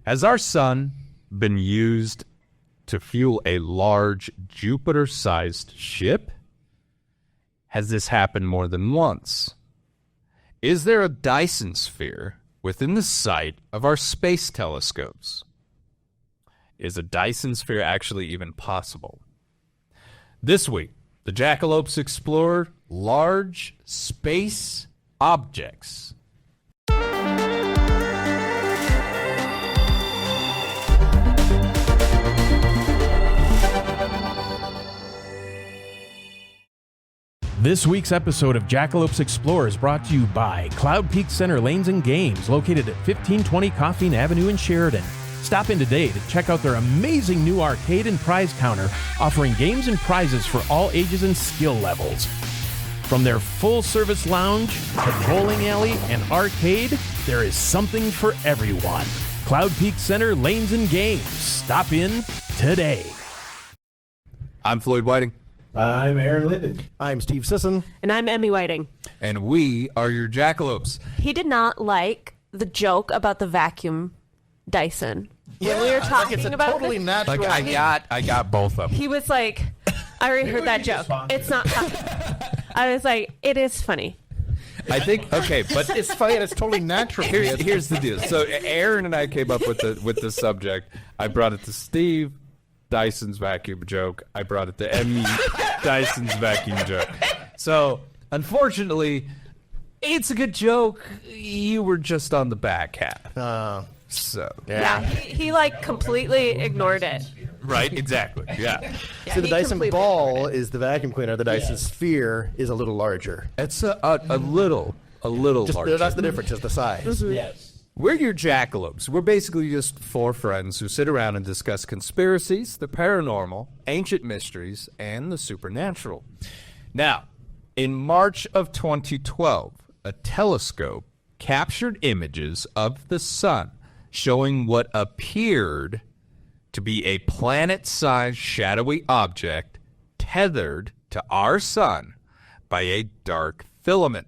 Has our sun been used to fuel a large Jupiter-sized ship? Has this happened more than once? Is there a Dyson sphere within the sight of our space telescopes? Is a Dyson sphere actually even possible? This week, the Jackalopes Explore large space objects. This week's episode of Jackalopes Explore is brought to you by Cloud Peak Center Lanes and Games, located at 1520 Coffeen Avenue in Sheridan. Stop in today to check out their amazing new arcade and prize counter, offering games and prizes for all ages and skill levels. From their full-service lounge to bowling alley and arcade, there is something for everyone. Cloud Peak Center Lanes and Games. Stop in today. I'm Floyd Whiting. I'm Aaron Linden. I'm Steve Sisson. And I'm Emmy Whiting. And we are your Jackalopes. He did not like the joke about the vacuum Dyson. Yeah, when we were talking it's a about totally this, natural. Like I got both of them. he was like, I already heard that joke. It's not funny. I was like, it is funny. I think okay, but It's funny and it's totally natural. here's the deal. So Aaron and I came up with the subject. I brought it to Steve, Dyson's vacuum joke. I brought it to Emmy, Dyson's vacuum joke. So unfortunately, it's a good joke. You were just on the back half. So Yeah, he like completely ignored it. right, exactly. Yeah, So the he Dyson completely ball ignored it. is the vacuum cleaner. The Dyson sphere is a little larger. it's a little Just, larger. that's the difference, just the size. Yes. We're your Jackalopes. We're basically just four friends who sit around and discuss conspiracies, the paranormal, ancient mysteries, and the supernatural. Now, in March of 2012, a telescope captured images of the sun showing what appeared to be a planet-sized shadowy object tethered to our sun by a dark filament.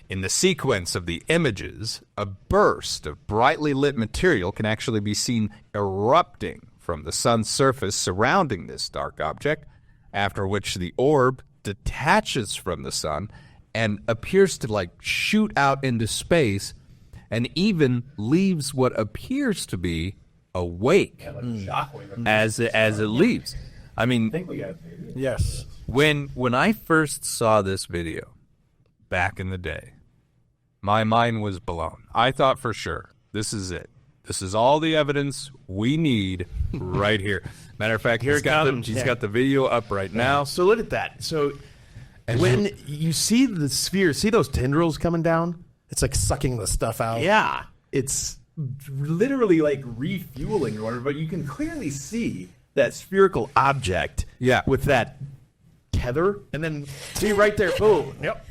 In the sequence of the images, a burst of brightly lit material can actually be seen erupting from the sun's surface surrounding this dark object, after which the orb detaches from the sun and appears to like shoot out into space and even leaves what appears to be a wake as it leaves. I mean, Yes. when I first saw this video back in the day, my mind was blown. I thought for sure, this is it. This is all the evidence we need right here. Matter of fact, she's got the video up right now. So look at that. So when you see the sphere, see those tendrils coming down? It's like sucking the stuff out. Yeah. It's literally like refueling or whatever, but you can clearly see that spherical object with that tether. And then see right there, boom. Yep.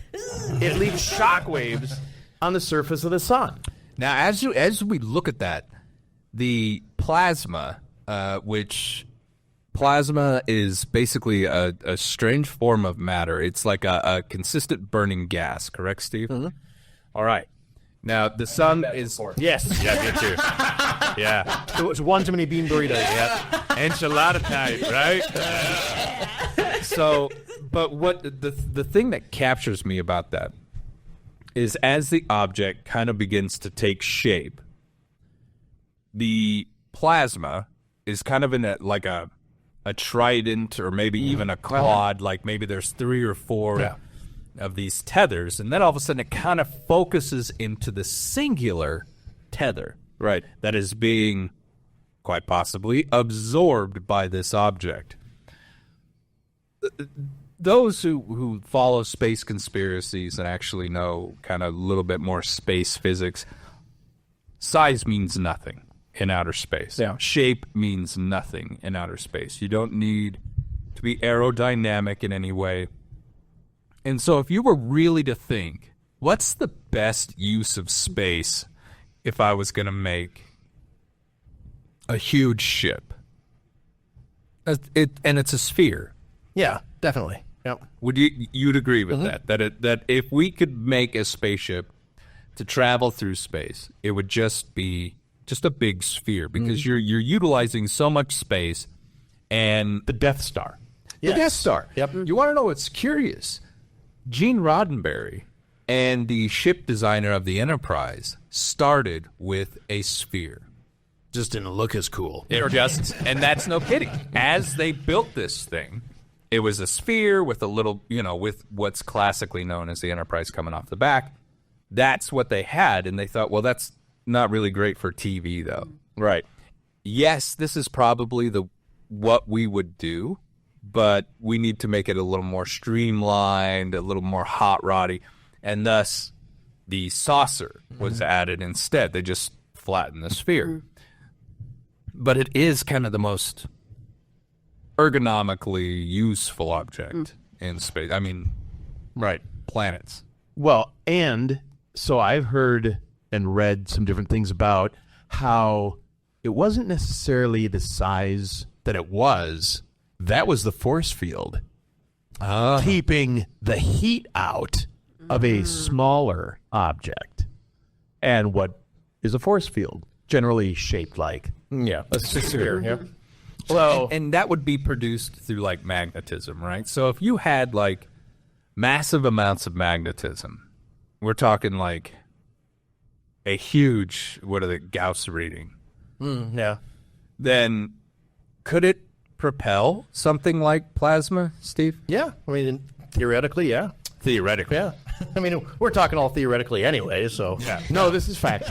It leaves shockwaves on the surface of the sun. Now, as we look at that, the plasma, which plasma is basically a strange form of matter. It's like a consistent burning gas, correct, Steve? Mm-hmm. All right. Now, the sun is... Yes. Yeah, me too. Yeah. So it's one too many bean burritos. Yep. Enchilada type, right? So, but what the thing that captures me about that is as the object kind of begins to take shape, the plasma is kind of in a trident or maybe even a quad, like maybe there's 3 or 4 of these tethers, and then all of a sudden it kind of focuses into the singular tether, right, that is being quite possibly absorbed by this object. Those who follow space conspiracies and actually know kind of a little bit more space physics, size means nothing in outer space. Yeah. Shape means nothing in outer space. You don't need to be aerodynamic in any way. And so if you were really to think, what's the best use of space if I was going to make a huge ship? And it's a sphere. Yeah, definitely. Yep. Would you'd agree with that? That if we could make a spaceship to travel through space, it would just be just a big sphere, because you're utilizing so much space. And The Death Star. the Death Star. Yep. You want to know what's curious? Gene Roddenberry and the ship designer of the Enterprise started with a sphere. Just didn't look as cool. And that's no kidding. As they built this thing, it was a sphere with a little, with what's classically known as the Enterprise coming off the back. That's what they had, and they thought, well, that's not really great for TV, though. Right. Yes, this is probably what we would do, but we need to make it a little more streamlined, a little more hot roddy, and thus the saucer was added instead. They just flattened the sphere. But it is kind of the most ergonomically useful object in space. I mean, Right. planets. Well, and so I've heard and read some different things about how it wasn't necessarily the size that it was. That was the force field keeping the heat out of a smaller object. And what is a force field? Generally shaped like Yeah. A sphere. Yeah. well, And that would be produced through like magnetism, right? So if you had like massive amounts of magnetism, we're talking like a huge, Gauss reading, Yeah. then could it propel something like plasma, Steve? Yeah. I mean, theoretically, yeah. Theoretically. Yeah. I mean, we're talking all theoretically anyway, so. no, this is fact.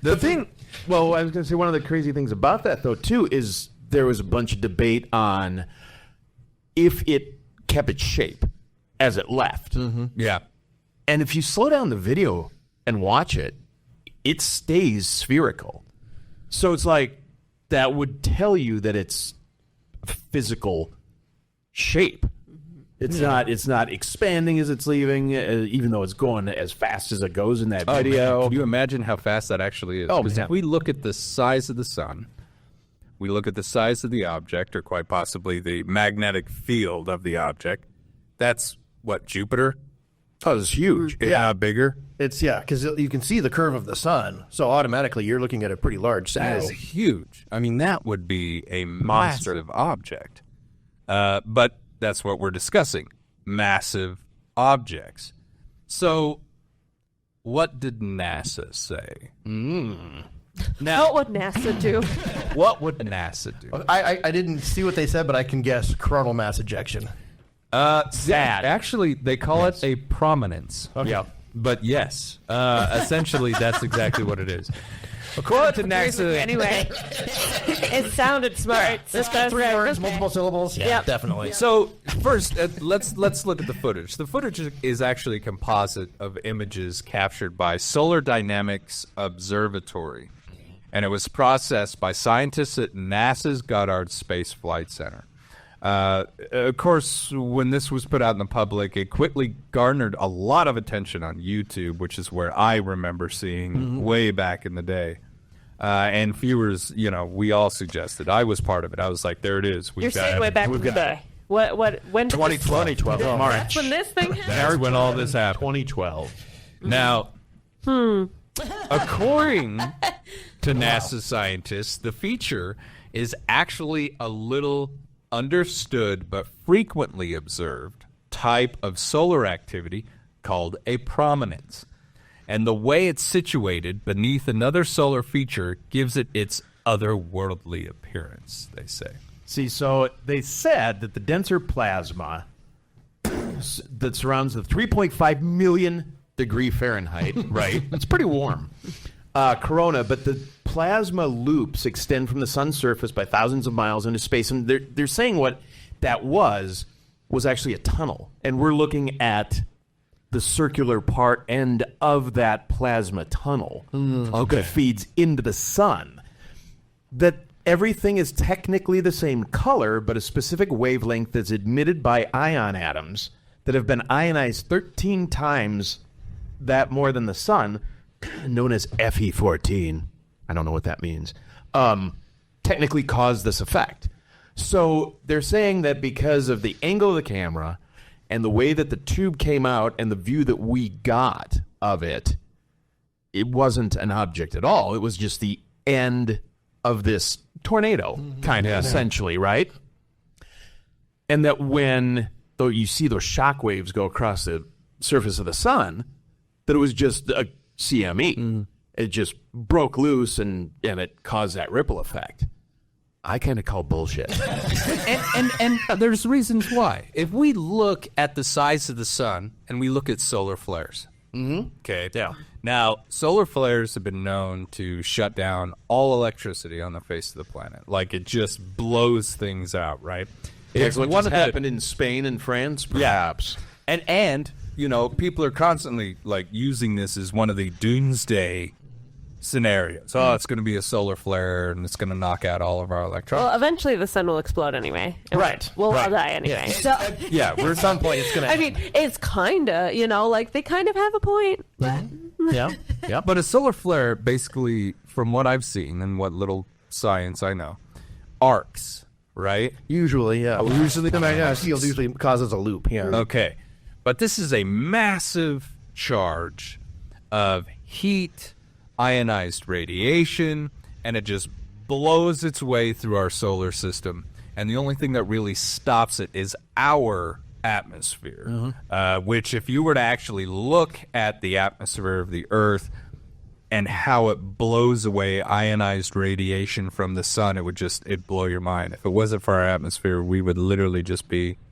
The thing, well, I was going to say one of the crazy things about that, though, too, is there was a bunch of debate on if it kept its shape as it left. Yeah. And if you slow down the video and watch it, it stays spherical. So it's like that would tell you that it's a physical shape. It's not expanding as it's leaving, even though it's going as fast as it goes in that video. Can you imagine how fast that actually is? Oh, Because man. if we look at the size of the sun, we look at the size of the object, or quite possibly the magnetic field of the object, that's what, Jupiter? Oh, it's huge. Yeah, bigger. It's, yeah, because you can see the curve of the sun, so automatically you're looking at a pretty large That scale. is huge. I mean, that would be a massive object. But that's what we're discussing, massive objects. So what did NASA say? Now, What would NASA do? what would NASA do? I didn't see what they said, but I can guess coronal mass ejection. Sad. Actually, they call it a prominence. Yeah. But yes, essentially that's exactly what it is. According to NASA, Anyway, it sounded smart. This got 3 words, multiple syllables. Yeah, Yep. definitely. So first, let's look at the footage. The footage is actually a composite of images captured by Solar Dynamics Observatory, and it was processed by scientists at NASA's Goddard Space Flight Center. Of course, when this was put out in the public, it quickly garnered a lot of attention on YouTube, which is where I remember seeing way back in the day. And viewers, we all suggested. I was part of it. I was like, there it is. You're saying way back in the day. When? 2012. March. That's when this thing happened? That's when all this happened. 2012. Now, according to NASA scientists, the feature is actually a little understood but frequently observed type of solar activity called a prominence. And the way it's situated beneath another solar feature gives it its otherworldly appearance, they say. See, so they said that the denser plasma that surrounds the 3.5 million degree Fahrenheit, right? It's pretty warm. Corona, but the plasma loops extend from the sun's surface by thousands of miles into space, and they're saying what that was actually a tunnel, and we're looking at the circular part end of that plasma tunnel that feeds into the sun. That everything is technically the same color, but a specific wavelength that's emitted by ion atoms that have been ionized 13 times that more than the sun, known as Fe14. I don't know what that means. Technically caused this effect. So they're saying that because of the angle of the camera and the way that the tube came out and the view that we got of it, it wasn't an object at all. It was just the end of this tornado, kind of, essentially, right? And that when though you see those shock waves go across the surface of the sun, that it was just a CME. It just broke loose and it caused that ripple effect. I kind of call bullshit. and there's reasons why. If we look at the size of the sun and we look at solar flares, okay, Yeah. Now solar flares have been known to shut down all electricity on the face of the planet. Like it just blows things out, right? It's what just happened in Spain and France, perhaps. And you know, people are constantly like using this as one of the doomsday scenarios. Oh, it's going to be a solar flare and it's going to knock out all of our electrons. Well, eventually the sun will explode anyway. And we'll all die anyway. So, Yeah, we're at some point it's going to. I mean, it's kind of, like they kind of have a point. But Yeah. But a solar flare, basically, from what I've seen and what little science I know, arcs, right? Usually, yeah. Usually, the magnetic field usually causes a loop. Yeah. Okay. But this is a massive charge of heat, ionized radiation, and it just blows its way through our solar system. And the only thing that really stops it is our atmosphere, which if you were to actually look at the atmosphere of the Earth and how it blows away ionized radiation from the sun, it'd blow your mind. If it wasn't for our atmosphere, we would literally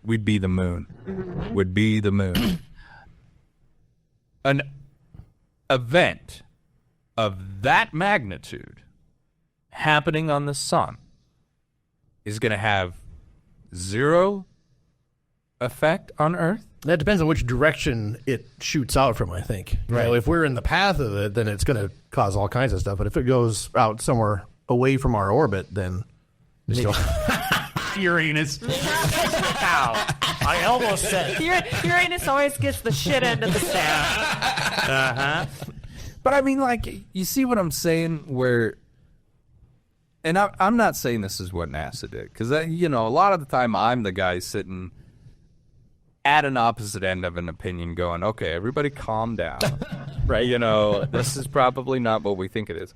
we'd be the moon. Would be the moon. An event of that magnitude happening on the sun is going to have zero effect on Earth? That depends on which direction it shoots out from, I think. Right. If we're in the path of it, then it's going to cause all kinds of stuff. But if it goes out somewhere away from our orbit, then... Uranus. I almost said Uranus always gets the shit end of the stick. But I mean, like, you see what I'm saying? Where, and I'm not saying this is what NASA did, because a lot of the time I'm the guy sitting at an opposite end of an opinion, going, "Okay, everybody, calm down." Right? This is probably not what we think it is.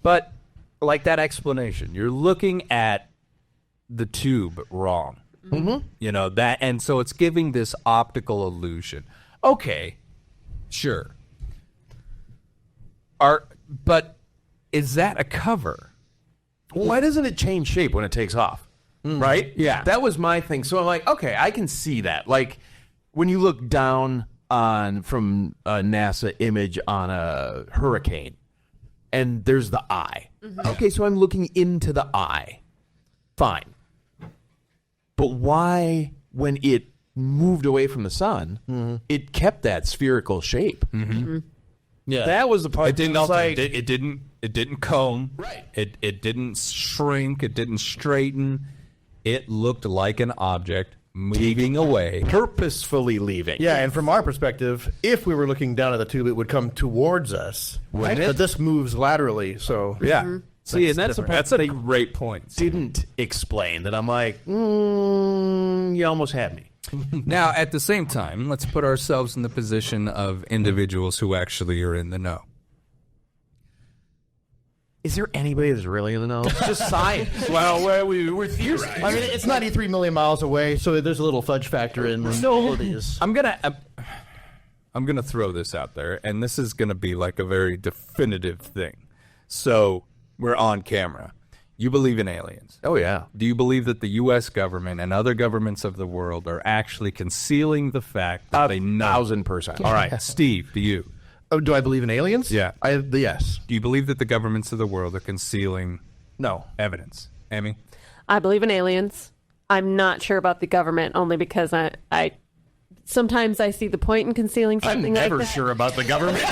But like that explanation, you're looking at the tube wrong. That, and so it's giving this optical illusion. Okay, sure. But is that a cover? Why doesn't it change shape when it takes off? Right? Yeah. That was my thing. So I'm like, okay, I can see that. Like when you look down from a NASA image on a hurricane and there's the eye. Okay, so I'm looking into the eye. Fine. But why, when it moved away from the sun, it kept that spherical shape? Yeah, that was the part. It didn't. It didn't cone. Right. It didn't shrink. It didn't straighten. It looked like an object moving away, purposefully leaving. Yeah, and from our perspective, if we were looking down at the tube, it would come towards us. Wouldn't it? But this moves laterally, so... Yeah. See, and that's a great point. Didn't explain that. I'm like, you almost had me. Now, at the same time, let's put ourselves in the position of individuals who actually are in the know. Is there anybody that's really in the know? It's just science. Well, we're theorizing. I mean, it's 93 million miles away, so there's a little fudge factor in these. I'm gonna throw this out there, and this is gonna be like a very definitive thing. So we're on camera. You believe in aliens. Oh, yeah. Do you believe that the U.S. government and other governments of the world are actually concealing the fact that they know? 1,000%. All right, Steve, do you? Oh, do I believe in aliens? Yeah. Yes. Do you believe that the governments of the world are concealing No. evidence? Amy? I believe in aliens. I'm not sure about the government, only because I sometimes I see the point in concealing I'm something never like that. sure about the government.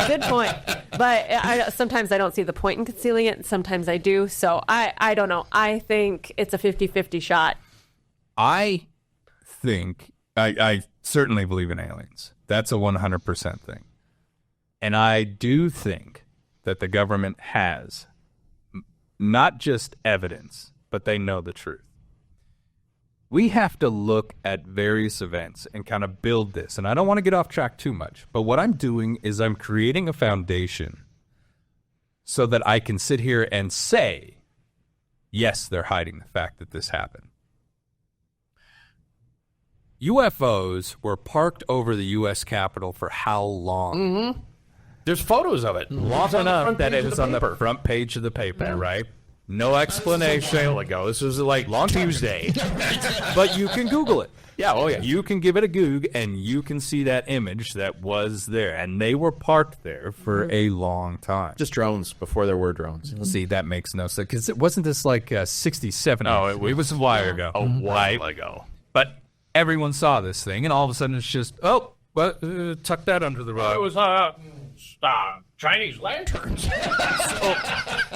Good point. But sometimes I don't see the point in concealing it, and sometimes I do. So I don't know. I think it's a 50-50 shot. I think, I certainly believe in aliens. That's a 100% thing. And I do think that the government has not just evidence, but they know the truth. we have to look at various events and kind of build this. And I don't want to get off track too much, but what I'm doing is I'm creating a foundation so that I can sit here and say, yes, they're hiding the fact that this happened. UFOs were parked over the U.S. Capitol for how long? Mm-hmm. There's photos of it. Long enough that it was on the front page of the paper, right? No explanation. This was like Long Tuesday. But you can Google it. Yeah, oh yeah. You can give it a Goog, and you can see that image that was there. And they were parked there for a long time. Just drones before there were drones. See, that makes no sense. Because it wasn't this like 67. No, it was a while ago. A while ago. But everyone saw this thing, and all of a sudden it's just, tuck that under the rug. It was Chinese lanterns.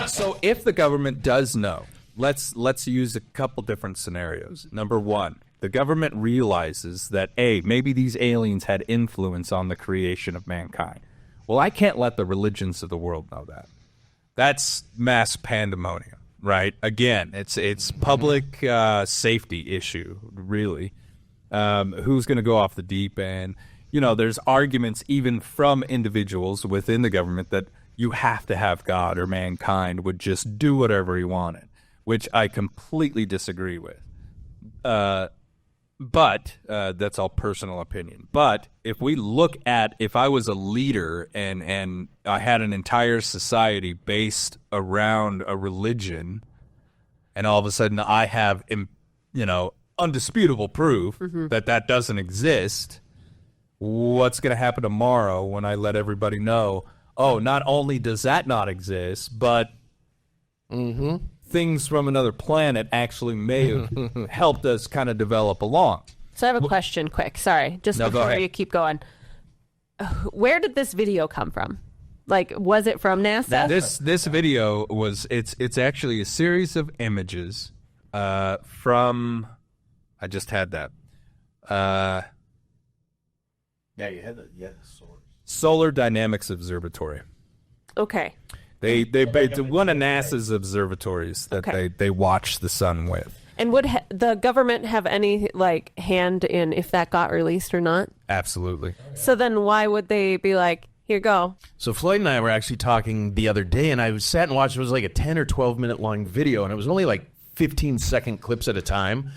So if the government does know, let's use a couple different scenarios. Number one, the government realizes that, maybe these aliens had influence on the creation of mankind. Well, I can't let the religions of the world know that. That's mass pandemonium, right? Again, it's public safety issue, really. Who's going to go off the deep end? There's arguments even from individuals within the government that you have to have God or mankind would just do whatever he wanted, which I completely disagree with. But that's all personal opinion. But if we look at, if I was a leader and I had an entire society based around a religion, and all of a sudden I have, undisputable proof that doesn't exist, what's going to happen tomorrow when I let everybody know, not only does that not exist, but things from another planet actually may have helped us kind of develop along. So I have a question quick. Sorry, just No, go before ahead. you keep going. Where did this video come from? Like, was it from NASA? This video was, it's actually a series of images from, I just had that. Yeah, you had the source. Solar Dynamics Observatory. Okay. It's one of NASA's observatories that they watch the sun with. And would the government have any hand in if that got released or not? Absolutely. So then why would they be like, here, go? So Floyd and I were actually talking the other day, and I sat and watched. It was like a 10 or 12 minute long video, and it was only like 15-second clips at a time,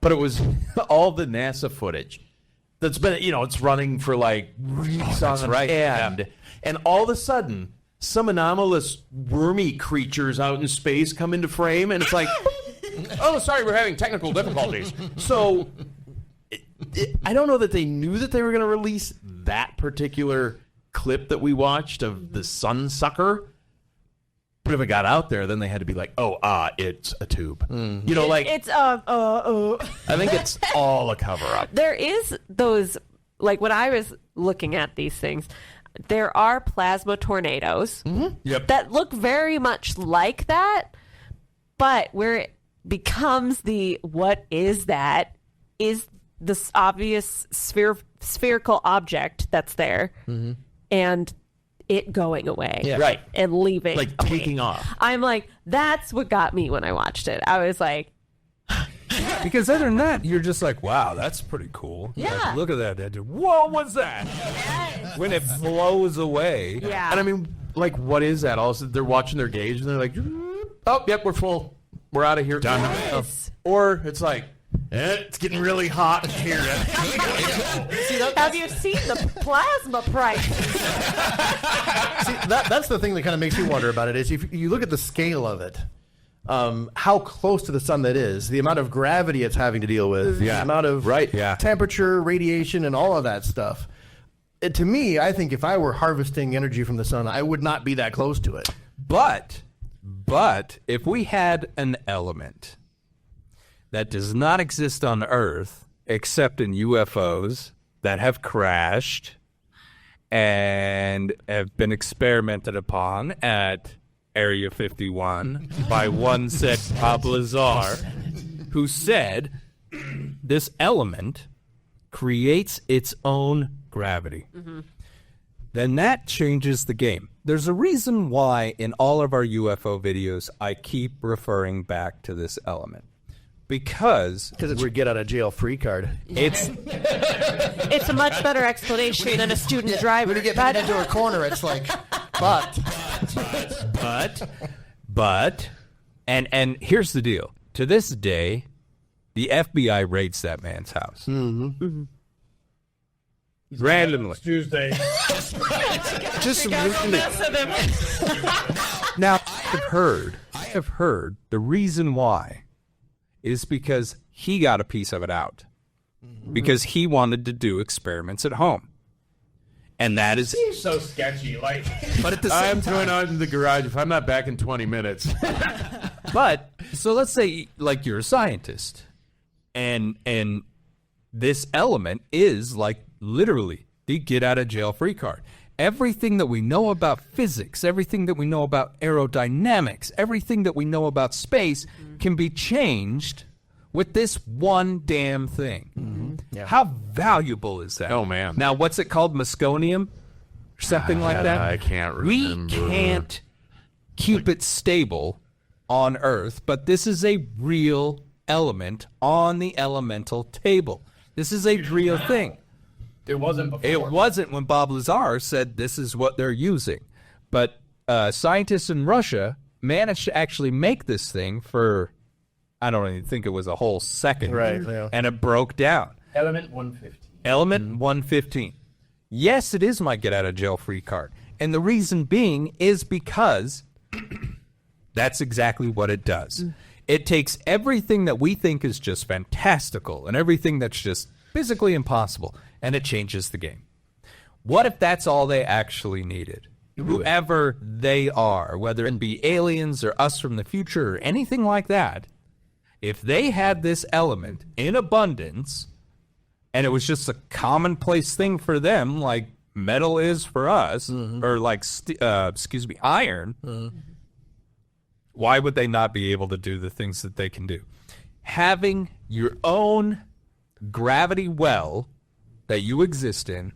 but it was all the NASA footage that's been, it's running for like weeks on end. And all of a sudden, some anomalous wormy creatures out in space come into frame, and it's like, oh, sorry, we're having technical difficulties. So I don't know that they knew that they were going to release that particular clip that we watched of the sun sucker. But if it got out there, then they had to be like, it's a tube. It's I think it's all a cover-up. There is those, when I was looking at these things, there are plasma tornadoes that look very much like that, but where it becomes what is that is this obvious spherical object that's there and it going away. Yeah. Right. And leaving. Like taking off. I'm like, that's what got me when I watched it. I was like, Because other than that, you're just like, wow, that's pretty cool. Yeah. Like, look at that. Whoa, what's that? yes. When it blows away. Yeah. And I mean, what is that? All of a sudden, they're watching their gauge, and they're like, oh, yep, we're full. We're out of here. Done. Yes. Or it's like, it's getting really hot in here. Have you seen the plasma price? See, that's the thing that kind of makes me wonder about it is if you look at the scale of it, how close to the sun that is, the amount of gravity it's having to deal with, the amount of temperature, radiation, and all of that stuff. To me, I think if I were harvesting energy from the sun, I would not be that close to it. But if we had an element that does not exist on Earth except in UFOs that have crashed and have been experimented upon at Area 51 by one said Bob Lazar, who said this element creates its own gravity. Then that changes the game. There's a reason why in all of our UFO videos I keep referring back to this element. Because it's your get out of jail free card. it's It's a much better explanation than a student driver. When you get back into a corner, it's like, but and here's the deal. To this day, the FBI raids that man's house. Randomly. Tuesday. Just randomly. Now, I have heard the reason why is because he got a piece of it out. Because he wanted to do experiments at home. And that is... Seems so sketchy. Like, But at the same time, throwing out in the garage if I'm not back in 20 minutes. But, so let's say, like, you're a scientist. And this element is, like, literally the get-out-of-jail-free card. Everything that we know about physics, everything that we know about aerodynamics, everything that we know about space can be changed with this one damn thing. Yeah. How valuable is that? Oh, man. Now, what's it called? Musconium? Or something like that? I can't remember. We can't keep it stable on Earth, but this is a real element on the elemental table. This is a real thing. it wasn't before. It wasn't when Bob Lazar said this is what they're using. But scientists in Russia managed to actually make this thing for, I don't even think it was a whole second. Right, yeah. And it broke down. Element 115. Element 115. Yes, it is my get-out-of-jail-free card. And the reason being is because that's exactly what it does. It takes everything that we think is just fantastical and everything that's just physically impossible, and it changes the game. What if that's all they actually needed? Whoever they are, whether it be aliens or us from the future or anything like that, if they had this element in abundance and it was just a commonplace thing for them, like metal is for us, or like, iron, why would they not be able to do the things that they can do? Having your own gravity well that you exist in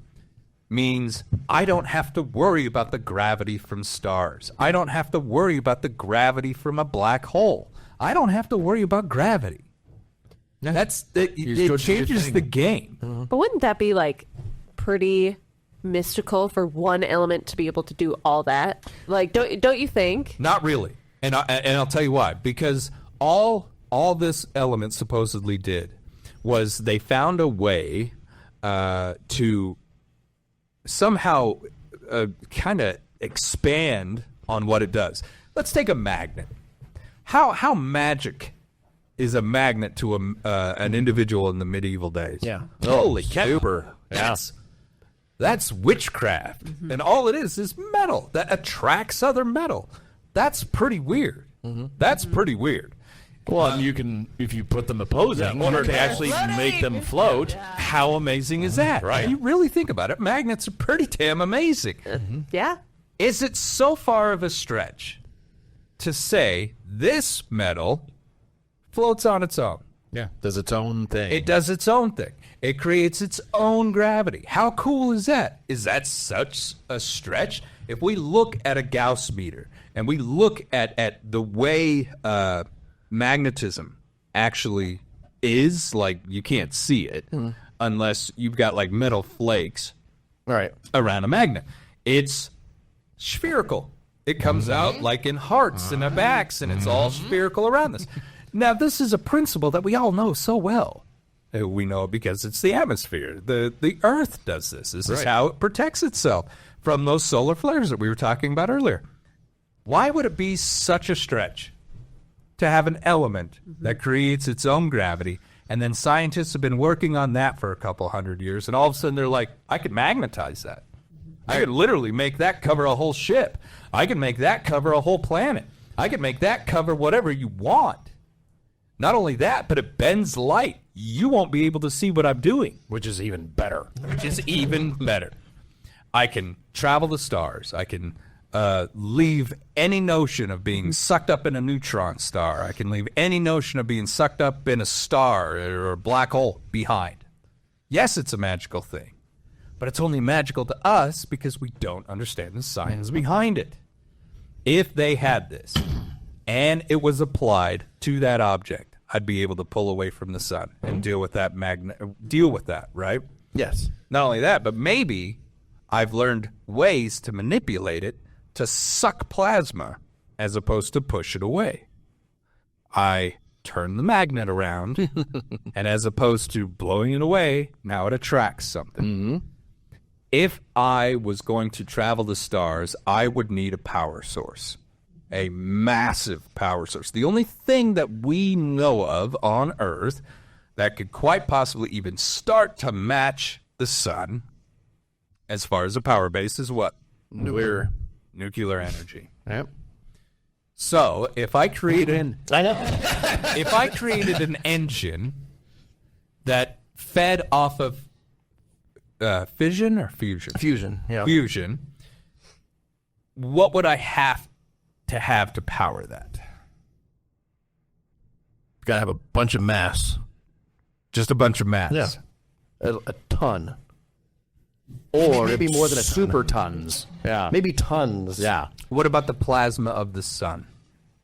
means I don't have to worry about the gravity from stars. I don't have to worry about the gravity from a black hole. I don't have to worry about gravity. It changes the game. But wouldn't that be like pretty mystical for one element to be able to do all that? Like, don't you think? Not really. And I'll tell you why. Because all this element supposedly did was they found a way to somehow kind of expand on what it does. Let's take a magnet. How magic is a magnet to an individual in the medieval days? Yeah. Holy super. Yes. That's witchcraft. And all it is metal that attracts other metal. That's pretty weird. That's pretty weird. Well, and you can, if you put them opposing, in order to actually make them float. How amazing is that? Right. You really think about it, magnets are pretty damn amazing. Yeah. Is it so far of a stretch to say this metal floats on its own? Yeah, does its own thing. It does its own thing. It creates its own gravity. How cool is that? Is that such a stretch? If we look at a Gauss meter and we look at the way magnetism actually is, like, you can't see it unless you've got like metal flakes around a magnet. It's spherical. It comes out like in hearts and a backs, and it's all spherical around this. Now, this is a principle that we all know so well. We know it because it's the atmosphere. The Earth does this. This is how it protects itself from those solar flares that we were talking about earlier. Why would it be such a stretch to have an element that creates its own gravity, and then scientists have been working on that for a couple hundred years, and all of a sudden they're like, I could magnetize that. I could literally make that cover a whole ship. I could make that cover a whole planet. I could make that cover whatever you want. Not only that, but it bends light. You won't be able to see what I'm doing. which is even better. Which is even better. I can travel the stars. I can leave any notion of being sucked up in a neutron star. I can leave any notion of being sucked up in a star or a black hole behind. Yes, it's a magical thing, but it's only magical to us because we don't understand the science behind it. If they had this and it was applied to that object, I'd be able to pull away from the sun and deal with that right? Yes. Not only that, but maybe I've learned ways to manipulate it to suck plasma as opposed to push it away. I turn the magnet around, and as opposed to blowing it away, now it attracts something. Mm-hmm. If I was going to travel the stars, I would need a power source. A massive power source. The only thing that we know of on Earth that could quite possibly even start to match the sun as far as a power base is what? Nuclear energy. Yep. So if I created I an engine that fed off of fission or fusion? Fusion. Yeah. Fusion. What would I have to power that? Gotta have a bunch of mass. Just a bunch of mass. Yeah. A ton. Or maybe more than a ton. Super tons. Yeah. Maybe tons. Yeah. What about the plasma of the sun?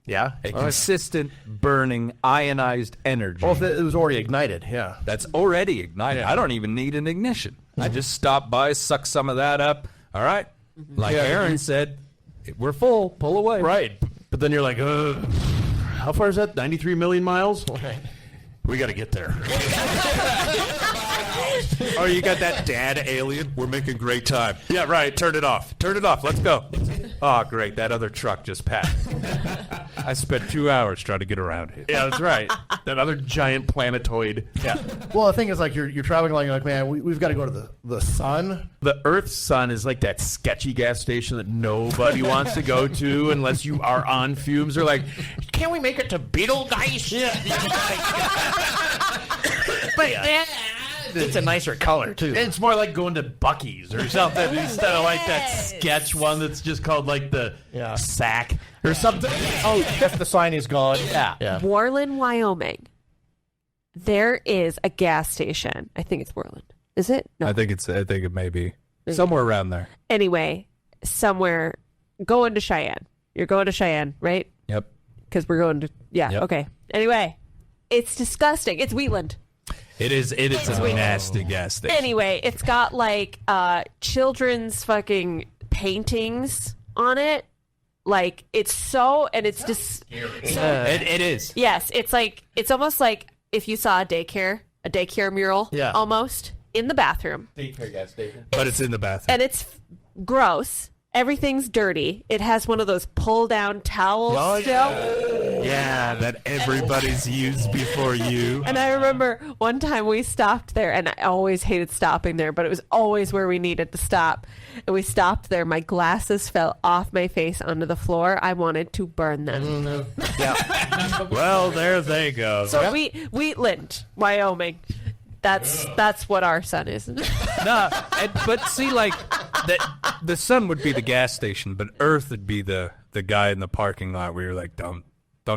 Yeah. A consistent, burning, ionized energy. Well, if it was already ignited, yeah. That's already ignited. I don't even need an ignition. I just stop by, suck some of that up. All right. Like Aaron said, we're full. Pull away. Right. But then you're like, how far is that? 93 million miles? Okay. We got to get there. Oh, you got that dad alien? We're making great time. Yeah, right. Turn it off. Turn it off. Let's go. Oh, great. That other truck just passed. I spent 2 hours trying to get around here. Yeah, that's right. That other giant planetoid. Yeah. Well, the thing is, like, you're traveling along, you're like, man, we've got to go to the sun. The Earth's sun is like that sketchy gas station that nobody wants to go to unless you are on fumes. They're like, can we make it to Betelgeuse? But It's a nicer color, too. it's more like going to Buc-ee's or something instead of like that sketch one that's just called like the sack or something. Oh, if the sign is gone. Yeah. Worland, Wyoming. There is a gas station. I think it's Worland. Is it? No. I think it may be somewhere around there. Anyway, somewhere going to Cheyenne. You're going to Cheyenne, right? Yep. Because we're going to Yep. Okay. Anyway, it's disgusting. It's Wheatland. It is a nasty gas station. Anyway, it's got like children's fucking paintings on it. Like it's just It is. yes, it's almost like if you saw a daycare mural, almost in the bathroom, Daycare gas station. But it's in the bathroom. and it's gross. Everything's dirty. It has one of those pull-down towels still. Yeah, that everybody's used before you. And I remember one time we stopped there, and I always hated stopping there, but it was always where we needed to stop. And we stopped there. My glasses fell off my face onto the floor. I wanted to burn them. Well, there they go. So Wheatland, Wyoming. That's what our sun is. But see, like, the sun would be the gas station, but Earth would be the guy in the parking lot where you're like, don't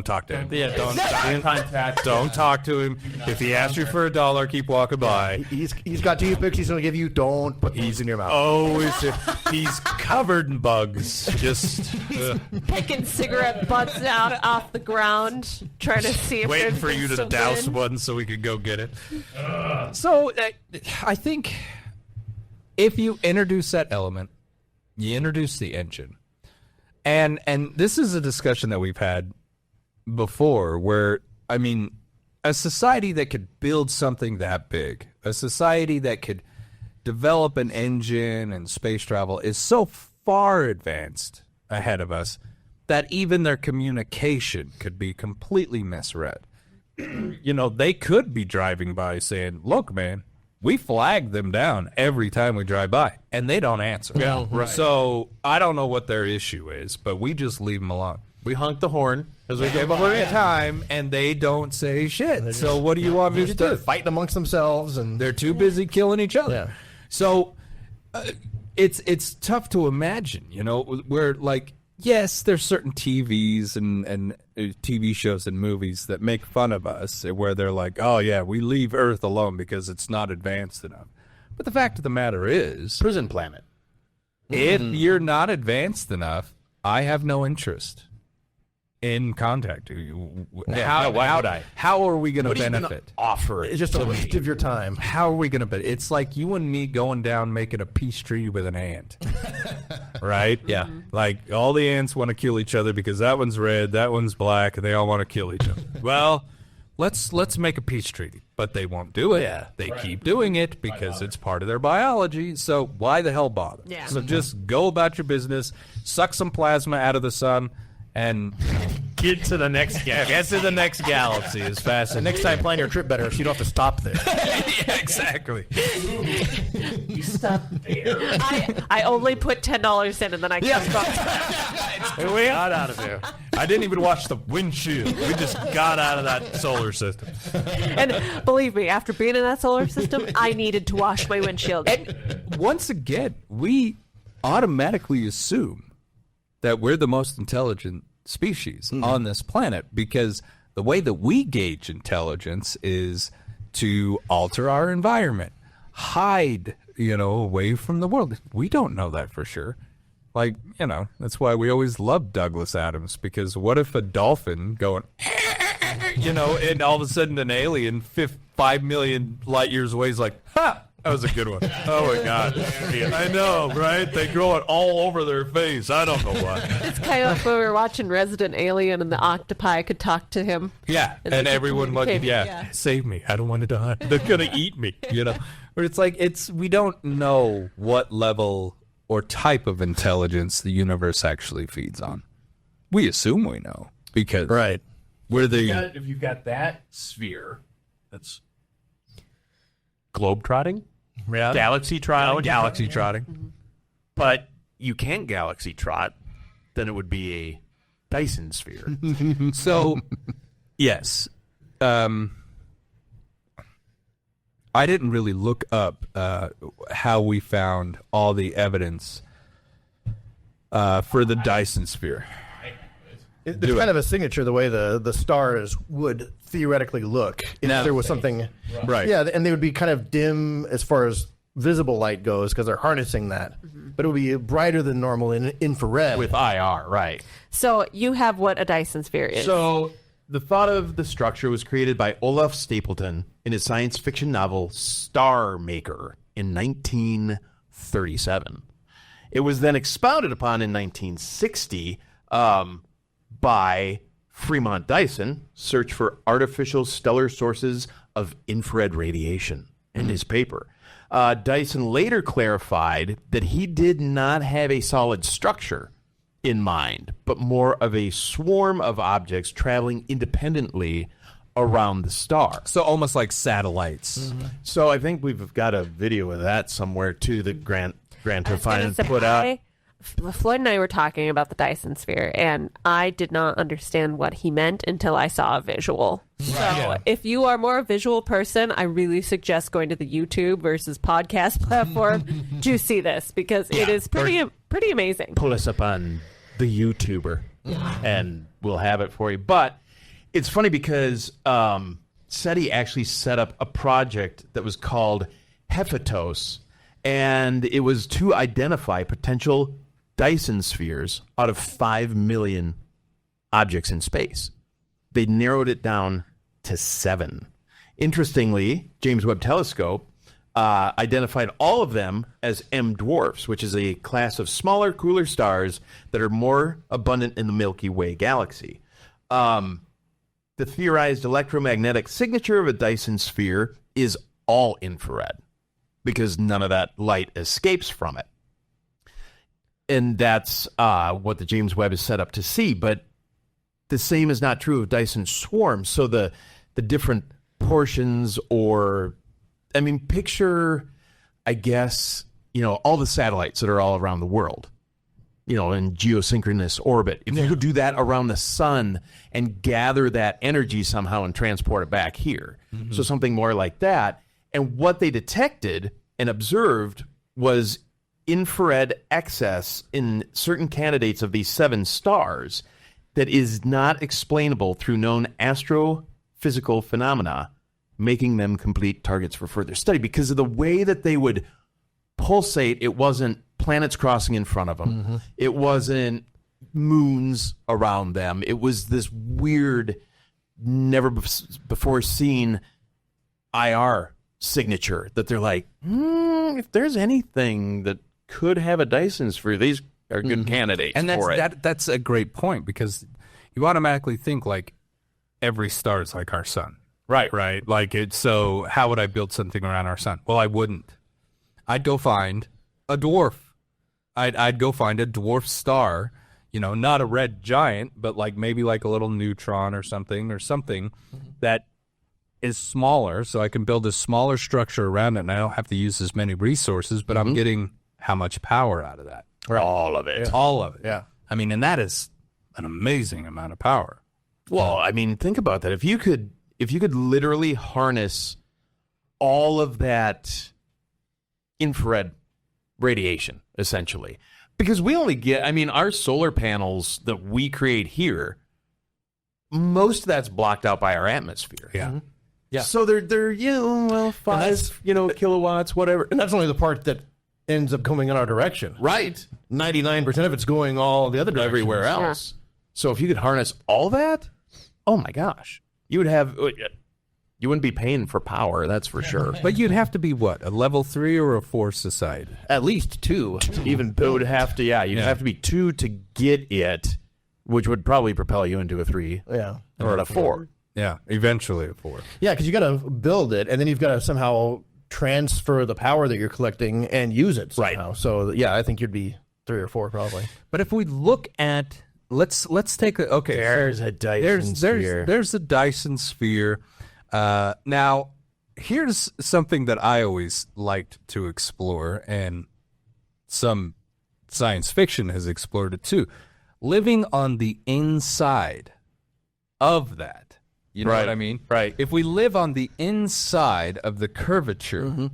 talk to him. Yeah, don't contact. Don't talk to him. If he asks you for $1, keep walking by. He's got toothpicks he's going to give you. Don't put these in your mouth. Oh, he's covered in bugs. Just Picking cigarette butts out off the ground, trying to see if waiting there's for you to something. douse one so we can go get it. So I think if you introduce that element, you introduce the engine. And this is a discussion that we've had before where, I mean, a society that could build something that big, a society that could develop an engine and space travel is so far advanced ahead of us that even their communication could be completely misread. You know, they could be driving by saying, look, man, we flag them down every time we drive by, and they don't answer. Yeah, right. So I don't know what their issue is, but we just leave them alone. We honk the horn as we Give them a time, and they don't say shit. So what do you want me to do? Fighting amongst themselves, and They're too busy killing each other. Yeah. So it's tough to imagine, you know, where, like, yes, there's certain TVs and TV shows and movies that make fun of us, where they're like, oh, yeah, we leave Earth alone because it's not advanced enough. But the fact of the matter is, Prison Planet. if you're not advanced enough, I have no interest in contact? How would I? How are we going to What are you gonna benefit? offer it It's just a to me? waste of your time. How are we going to benefit? It's like you and me going down making a peace treaty with an ant. Right? Yeah. Like all the ants want to kill each other because that one's red, that one's black, and they all want to kill each other. Well, let's make a peace treaty, but they won't do it. Yeah. They keep doing it because it's part of their biology. So why the hell bother? Yeah. So just go about your business, suck some plasma out of the sun, and Get to the next galaxy. get to the next galaxy as fast as Next time, plan your trip better so you don't have to stop there. Yeah, exactly. You stop there. I only put $10 in and then I kept going. We got out of there. I didn't even watch the windshield. We just got out of that solar system. And believe me, after being in that solar system, I needed to wash my windshield. Once again, we automatically assume that we're the most intelligent species on this planet because the way that we gauge intelligence is to alter our environment, hide, away from the world. We don't know that for sure. Like, that's why we always love Douglas Adams, because what if a dolphin going, and all of a sudden an alien 5 million light years away is like, ha! That was a good one. Oh, my God. I know, right? They grow it all over their face. I don't know why. It's kind of like when we were watching Resident Alien and the octopi could talk to him. Yeah, And and they everyone like, communicate, yeah, save me. I don't want to die. They're going to eat me, But it's like, we don't know what level or type of intelligence the universe actually feeds on. We assume we know because Right. we're the... If you've got that sphere, That's globe-trotting, Yeah. galaxy trotting. galaxy trotting. But you can't galaxy trot, then it would be a Dyson sphere. So, yes. I didn't really look up how we found all the evidence for the Dyson sphere. It's kind of a signature the way the stars would theoretically look if there was something. Right. Yeah, and they would be kind of dim as far as visible light goes because they're harnessing that. But it would be brighter than normal in infrared. With IR, right. So you have what a Dyson sphere is. So the thought of the structure was created by Olaf Stapleton in his science fiction novel Star Maker in 1937. It was then expounded upon in 1960 by Fremont Dyson, Search for Artificial Stellar Sources of Infrared Radiation, in his paper. Dyson later clarified that he did not have a solid structure in mind, but more of a swarm of objects traveling independently around the star. So almost like satellites. So I think we've got a video of that somewhere too that Grant Tophine put out. Floyd and I were talking about the Dyson sphere, and I did not understand what he meant until I saw a visual. So if you are more a visual person, I really suggest going to the YouTube versus podcast platform to see this, because it is pretty amazing. Pull us up on the YouTuber and we'll have it for you. But it's funny because SETI actually set up a project that was called Hephatos, and it was to identify potential Dyson spheres out of 5 million objects in space. They narrowed it down to 7. Interestingly, James Webb Telescope identified all of them as M dwarfs, which is a class of smaller, cooler stars that are more abundant in the Milky Way galaxy. The theorized electromagnetic signature of a Dyson sphere is all infrared, because none of that light escapes from it. And that's what the James Webb is set up to see. But the same is not true of Dyson swarms. So the different portions, or, I mean, picture, I guess, all the satellites that are all around the world, in geosynchronous orbit. If you could do that around the sun and gather that energy somehow and transport it back here. So something more like that. And what they detected and observed was infrared excess in certain candidates of these 7 stars that is not explainable through known astrophysical phenomena, making them complete targets for further study. Because of the way that they would pulsate, it wasn't planets crossing in front of them. It wasn't moons around them. It was this weird, never before seen IR signature that they're like, if there's anything that could have a Dyson sphere, these are good candidates And for it. that's a great point, because you automatically think like every star is like our sun. Right. Right? Like so how would I build something around our sun? Well, I wouldn't. I'd go find a dwarf. I'd go find a dwarf star, not a red giant, but like maybe like a little neutron or something that is smaller, so I can build a smaller structure around it, and I don't have to use as many resources, but I'm getting how much power out of that? All of it. All of it. Yeah. I mean, and that is an amazing amount of power. Well, I mean, think about that. If you could literally harness all of that infrared radiation, essentially, because we only get, our solar panels that we create here, most of that's blocked out by our atmosphere. Yeah. Yeah. So they're 5 kilowatts, whatever. And that's only the part that ends up coming in our direction. Right. 99% of it's going all the other directions. Everywhere else. So if you could harness all that, oh my gosh, you wouldn't be paying for power, that's for sure. But you'd have to be what, a level 3 or a 4 society? At least 2 to even It build would it. have to, you'd have to be 2 to get it, which would probably propel you into a 3 Yeah. or a 4. Yeah, eventually a 4. Yeah, because you got to build it, and then you've got to somehow transfer the power that you're collecting and use it somehow. Right. So, yeah, I think you'd be 3 or 4 probably. But if we look at, let's take a, okay. There's a Dyson sphere. There's a Dyson sphere. Now, here's something that I always liked to explore, and some science fiction has explored it too. Living on the inside of that. You know what I mean? Right. If we live on the inside of the curvature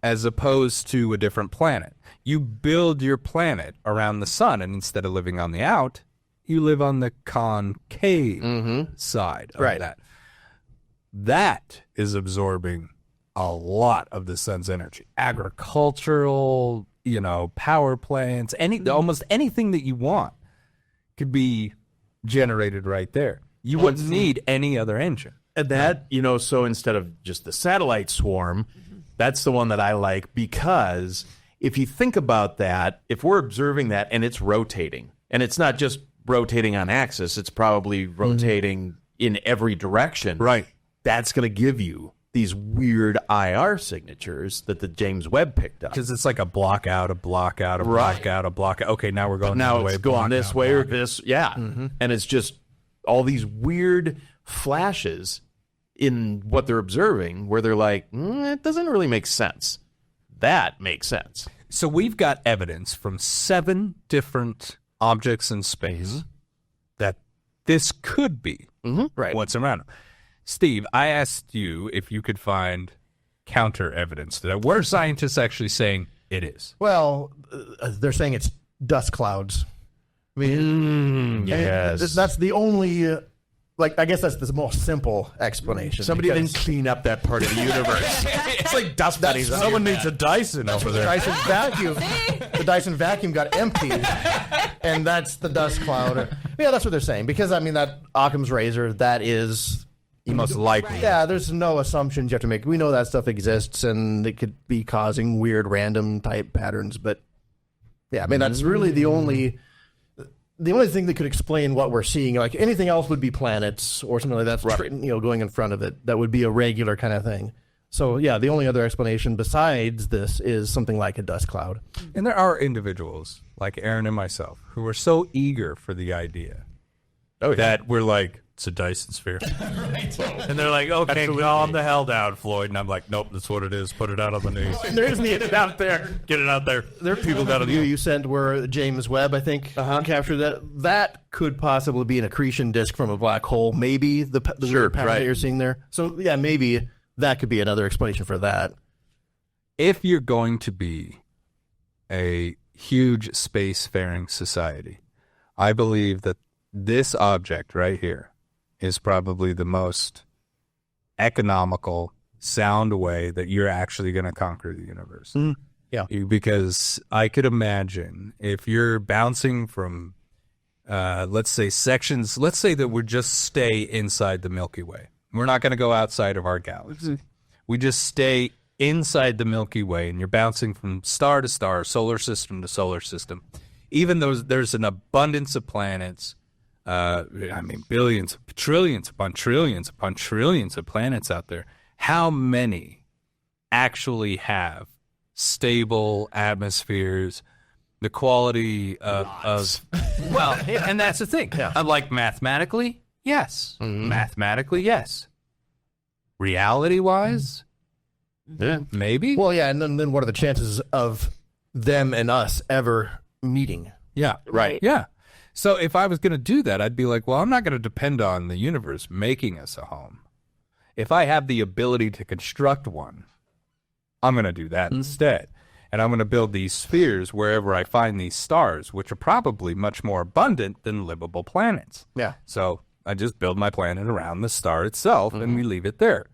as opposed to a different planet, you build your planet around the sun, and instead of living on the out, you live on the concave side of that. That is absorbing a lot of the sun's energy. Agricultural, power plants, almost anything that you want could be generated right there. You wouldn't need any other engine. And that, so instead of just the satellite swarm, that's the one that I like, because if you think about that, if we're observing that and it's rotating, and it's not just rotating on axis, it's probably rotating in every direction. Right. That's going to give you these weird IR signatures that the James Webb picked up. Because it's like a block out, a block out, a block out, a block out. Okay, now we're going Now this way. it's going block this out, way or block out. this. Yeah. And it's just all these weird flashes in what they're observing where they're like, it doesn't really make sense. That makes sense. So we've got evidence from 7 different objects in space that this could be what's around them. Steve, I asked you if you could find counter evidence to that. Where are scientists actually saying it is? Well, they're saying it's dust clouds. I mean, yes. that's the only, I guess that's the most simple explanation. Somebody because didn't clean up that part of the universe. It's like dust bunnies. Someone needs a Dyson over the there. Dyson vacuum. The Dyson vacuum got emptied, and that's the dust cloud. Yeah, that's what they're saying. Because, that Occam's razor, that is... Most likely. Yeah, there's no assumptions you have to make. We know that stuff exists, and it could be causing weird, random type patterns. But yeah, that's really the only thing that could explain what we're seeing. Like anything else would be planets or something like that, going in front of it. That would be a regular kind of thing. So yeah, the only other explanation besides this is something like a dust cloud. And there are individuals like Aaron and myself who are so eager for the idea that we're like, it's a Dyson sphere. And they're like, okay, calm the hell down, Floyd. And I'm like, nope, that's what it is. Put it out on the news. There's the out there. Get it out there. There are people that you sent where James Webb, I think, captured that. That could possibly be an accretion disk from a black hole. Maybe the weird pattern that you're seeing there. So yeah, maybe that could be another explanation for that. If you're going to be a huge spacefaring society, I believe that this object right here is probably the most economical, sound way that you're actually going to conquer the universe. Yeah. Because I could imagine if you're bouncing from let's say sections, let's say that we just stay inside the Milky Way. We're not going to go outside of our galaxy. We just stay inside the Milky Way, and you're bouncing from star to star, solar system to solar system. Even though there's an abundance of planets, billions, trillions upon trillions upon trillions of planets out there, how many actually have stable atmospheres, the quality of well, and that's the thing. Like mathematically, yes. Mathematically, yes. Reality-wise, maybe. Well, yeah, and then what are the chances of them and us ever meeting? Yeah, Right. yeah. So if I was going to do that, I'd be like, well, I'm not going to depend on the universe making us a home. If I have the ability to construct one, I'm going to do that instead. And I'm going to build these spheres wherever I find these stars, which are probably much more abundant than livable planets. Yeah. So I just build my planet around the star itself, and we leave it there.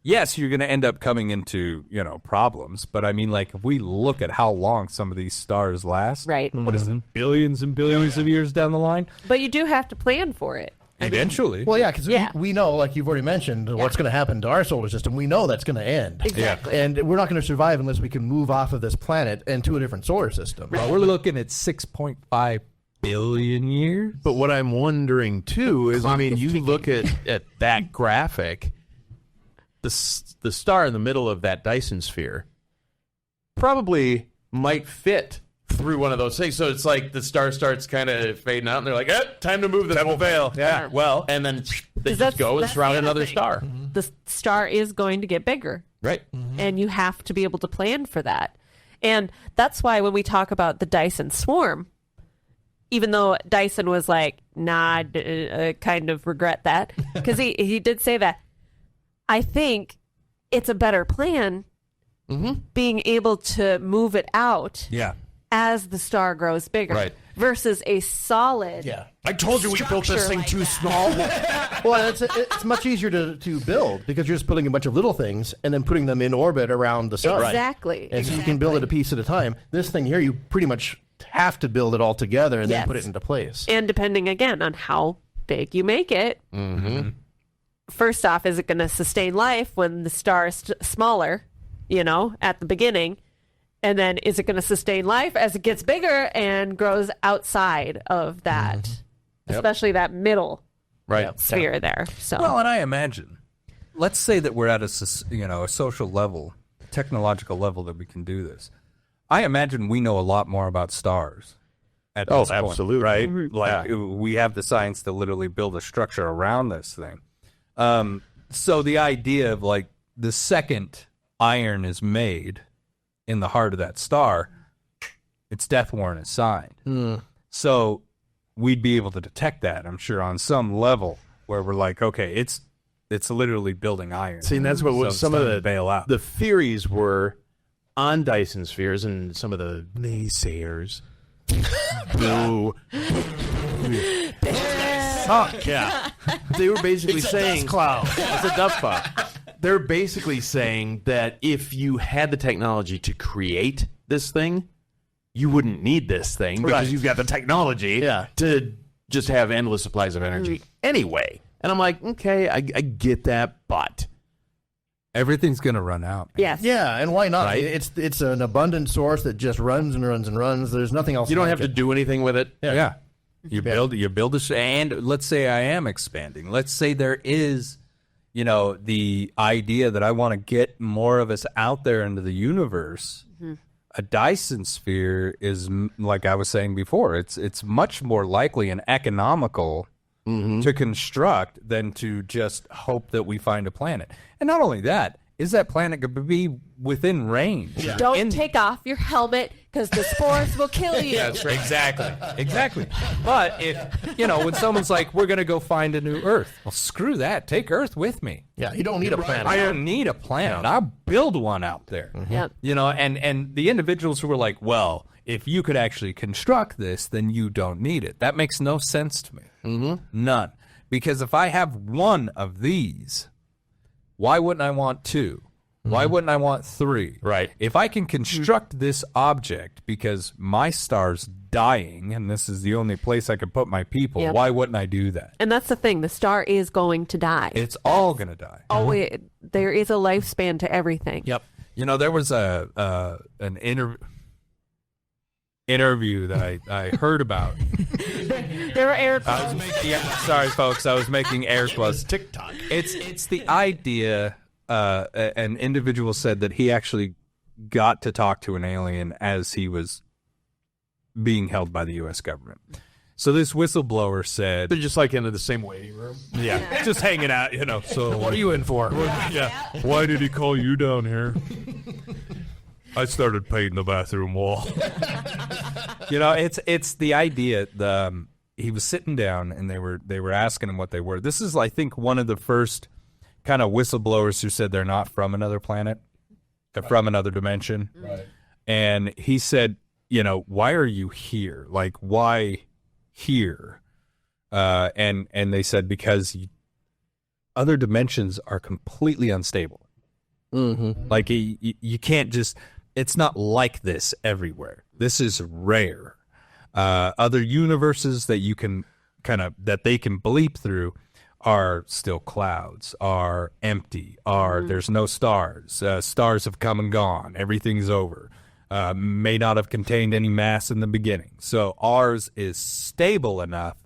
Yes, you're going to end up coming into, problems. But I mean, like, if we look at how long some of these stars last, Right. what is it, billions and billions of years down the line? But you do have to plan for it. Eventually. Well, yeah, because Yeah. we know, like you've already mentioned, what's going to happen to our solar system. We know that's going to end. Exactly. And we're not going to survive unless we can move off of this planet and to a different solar system. Well, we're looking at 6.5 billion years. But what I'm wondering too is, you look at that graphic, the star in the middle of that Dyson sphere probably might fit through one of those things. So it's like the star starts kind of fading out, and they're like, time to move this. That will fail. Yeah. Well, and then they just go and that's surround the other another thing. star. The star is going to get bigger. Right. And you have to be able to plan for that. And that's why when we talk about the Dyson swarm, even though Dyson was like, nah, kind of regret that, because he did say that, I think it's a better plan being able to move it out as the star grows bigger Right. versus a solid. Yeah. I told you we built this thing like too that. small. Well, it's much easier to build because you're just putting a bunch of little things and then putting them in orbit around the sun. Exactly. And so you can build it a piece at a time. This thing here, you pretty much have to build it all together and then Yes. put it into place. And depending, again, on how big you make it, first off, is it going to sustain life when the star is smaller, at the beginning? And then is it going to sustain life as it gets bigger and grows outside of that, especially that middle Right. sphere there? So, Well, and I imagine, let's say that we're at a social level, technological level that we can do this. I imagine we know a lot more about stars at this point, absolutely. right? Like we have the science to literally build a structure around this thing. So the idea of like the second iron is made in the heart of that star, its death warrant is signed. So we'd be able to detect that, I'm sure, on some level where we're like, okay, it's literally building iron. See, and that's what So some it's of time to bail out. the theories were on Dyson spheres, and some of the naysayers. Boo. Suck. Yeah. They were basically saying it's a dust cloud. They're basically saying that if you had the technology to create this thing, you wouldn't need this thing because you've got the technology to just have endless supplies of energy anyway. And I'm like, okay, I get that, but Everything's going to run out. yes. Yeah, and why not? Right. It's an abundant source that just runs and runs and runs. There's nothing else. you don't like have to it. do anything with it. Yeah. You build and let's say I am expanding. Let's say there is, the idea that I want to get more of us out there into the universe. A Dyson sphere is, like I was saying before, it's much more likely and economical to construct than to just hope that we find a planet. And not only that, is that planet going to be within range? Don't take off your helmet because the spores will kill you. That's right. Exactly. But if, when someone's like, we're going to go find a new Earth, well, screw that. Take Earth with me. Yeah, you don't need a planet. I don't need a planet. I'll build one out there. Yep. And the individuals who were like, well, if you could actually construct this, then you don't need it. That makes no sense to me. None. Because if I have one of these, why wouldn't I want two? Why wouldn't I want three? Right. If I can construct this object because my star's dying and this is the only place I can put my people, Yep. why wouldn't I do that? And that's the thing. The star is going to die. It's all going to die. Oh, there is a lifespan to everything. Yep. You know, there was an interview that I heard about. There were air quotes. Sorry, folks. I was making air quotes. TikTok. It's the idea. An individual said that he actually got to talk to an alien as he was being held by the U.S. government. So this whistleblower said, They're just like into the same waiting room. yeah, just hanging out, you know. So What are you in for? yeah, why did he call you down here? I started painting the bathroom wall. You know, it's the idea. He was sitting down and they were asking him what they were. This is, I think, one of the first kind of whistleblowers who said they're not from another planet, they're from another dimension. Right. And he said, you know, why are you here? Like, why here? And they said, because other dimensions are completely unstable. Mm-hmm. Like, you can't just, it's not like this everywhere. This is rare. Other universes that you can that they can bleep through are still clouds, are empty, there's no stars. Stars have come and gone. Everything's over. May not have contained any mass in the beginning. So ours is stable enough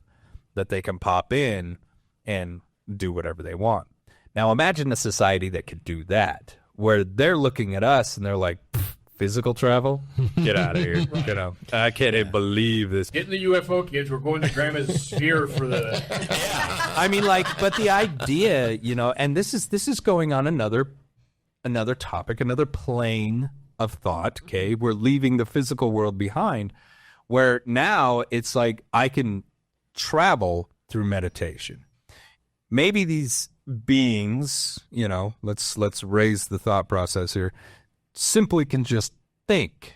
that they can pop in and do whatever they want. Now imagine a society that could do that, where they're looking at us and they're like, physical travel? Get out of here. You know, I can't even believe this. Get in the UFO, kids. We're going to Grandma's sphere for the. I mean, like, but the idea, you know, and this is going on another topic, another plane of thought. Okay, we're leaving the physical world behind, where now it's like I can travel through meditation. Maybe these beings, you know, let's raise the thought process here, simply can just think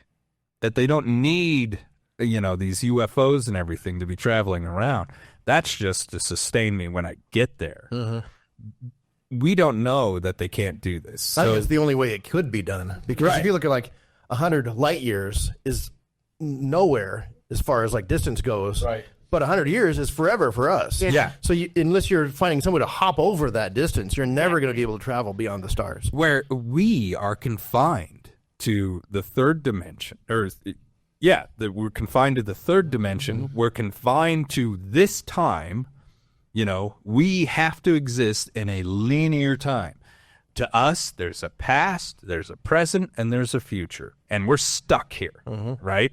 that they don't need, you know, these UFOs and everything to be traveling around. That's just to sustain me when I get there. We don't know that they can't do this. I think So it's the only way it could be done. Because if you look at like 100 light years is nowhere as far as like distance goes. Right. But 100 years is forever for us. Yeah. So unless you're finding some way to hop over that distance, you're never going to be able to travel beyond the stars. where we are confined to the third dimension, we're confined to the third dimension. We're confined to this time. You know, we have to exist in a linear time. To us, there's a past, there's a present, and there's a future. And we're stuck here, right?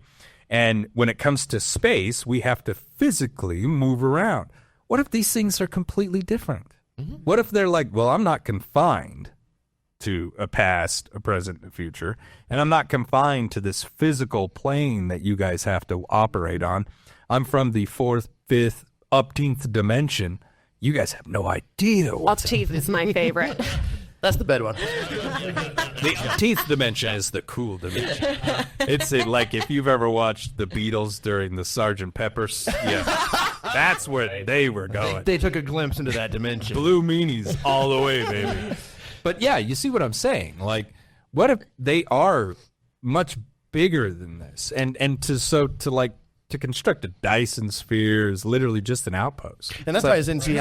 And when it comes to space, we have to physically move around. What if these things are completely different? What if they're like, well, I'm not confined to a past, a present, and a future, and I'm not confined to this physical plane that you guys have to operate on. I'm from the 4th, 5th, upteenth dimension. You guys have no idea. Upteenth is my favorite. That's the bad one. The 10th dimension is the cool dimension. It's like if you've ever watched the Beatles during the Sgt. Pepper's, that's where they were going. They took a glimpse into that dimension. Blue meanies all the way, baby. But yeah, you see what I'm saying? Like, what if they are much bigger than this? And to construct a Dyson sphere is literally just an outpost. And that ties into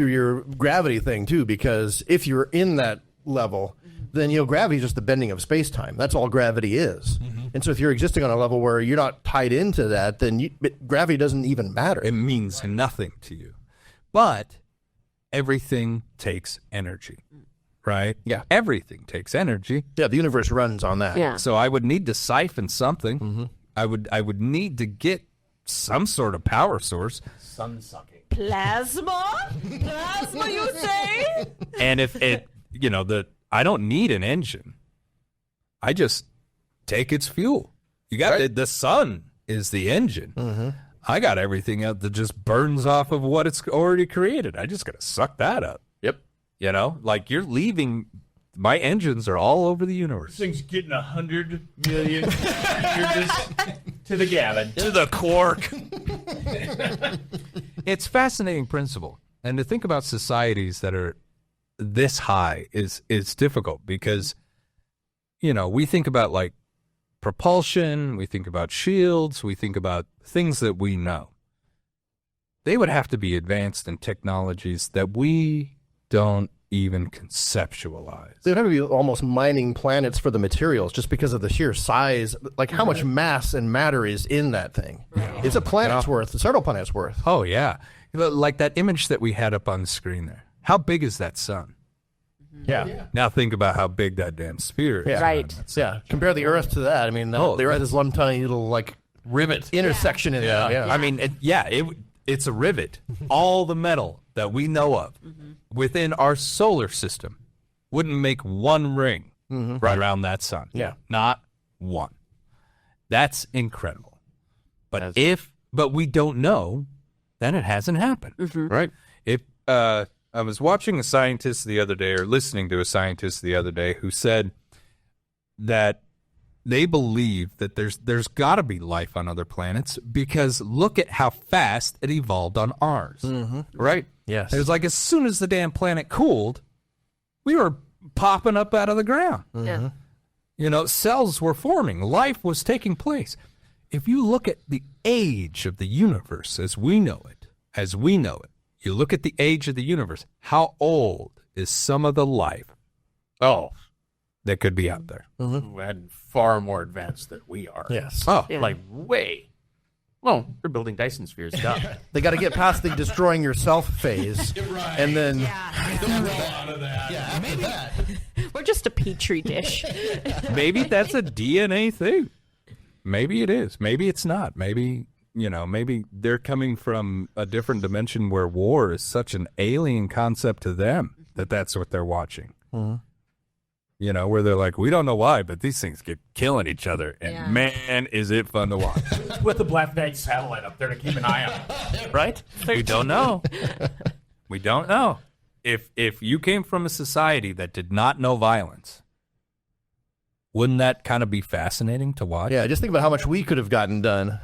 your gravity thing, too, because if you're in that level, then, you know, gravity is just the bending of space-time. That's all gravity is. And so if you're existing on a level where you're not tied into that, then gravity doesn't even matter. It means nothing to you. But everything takes energy, right? Yeah. Everything takes energy. Yeah, the universe runs on that. Yeah. So I would need to siphon something. I would need to get some sort of power source. Sun sucking. Plasma? Plasma, you say? And if it, you know, I don't need an engine. I just take its fuel. You got the sun is the engine. I got everything out that just burns off of what it's already created. I just got to suck that up. Yep. You know, like you're leaving. My engines are all over the universe. This thing's getting 100 million to the gallon. To the quark. It's fascinating principle. And to think about societies that are this high is difficult because, you know, we think about like propulsion, we think about shields, we think about things that we know. They would have to be advanced in technologies that we don't even conceptualize. They'd have to be almost mining planets for the materials just because of the sheer size, like how much mass and matter is in that thing. It's a planet's worth, several planets worth. Oh, yeah. Like that image that we had up on the screen there. How big is that sun? Yeah. Now think about how big that damn sphere is. Yeah. Right. Yeah. Compare the Earth to that. I mean, the Earth is one tiny little, like, rivet intersection in there. Yeah. I mean, it's a rivet. All the metal that we know of within our solar system wouldn't make one ring right around that sun. Yeah. Not one. That's incredible. But but we don't know, then it hasn't happened. Right. If I was watching a scientist the other day, or listening to a scientist the other day, who said that they believe that there's got to be life on other planets because look at how fast it evolved on ours, right? Yes. It was like as soon as the damn planet cooled, we were popping up out of the ground. Yeah. You know, cells were forming, life was taking place. If you look at the age of the universe as we know it, you look at the age of the universe, how old is some of the life that could be out there? And far more advanced than we are. Yes. Oh, Yeah. Like way. Well, they're building Dyson spheres. Duh. They got to get past the destroying yourself phase. And then. We're just a petri dish. maybe that's a DNA thing. Maybe it is. Maybe it's not. Maybe, maybe they're coming from a different dimension where war is such an alien concept to them that that's what they're watching. Where they're like, we don't know why, but these things keep killing each other. And man, is it fun to watch. With the Black Knight satellite up there to keep an eye on it. Right? We don't know. We don't know. If you came from a society that did not know violence, wouldn't that kind of be fascinating to watch? Yeah, just think about how much we could have gotten done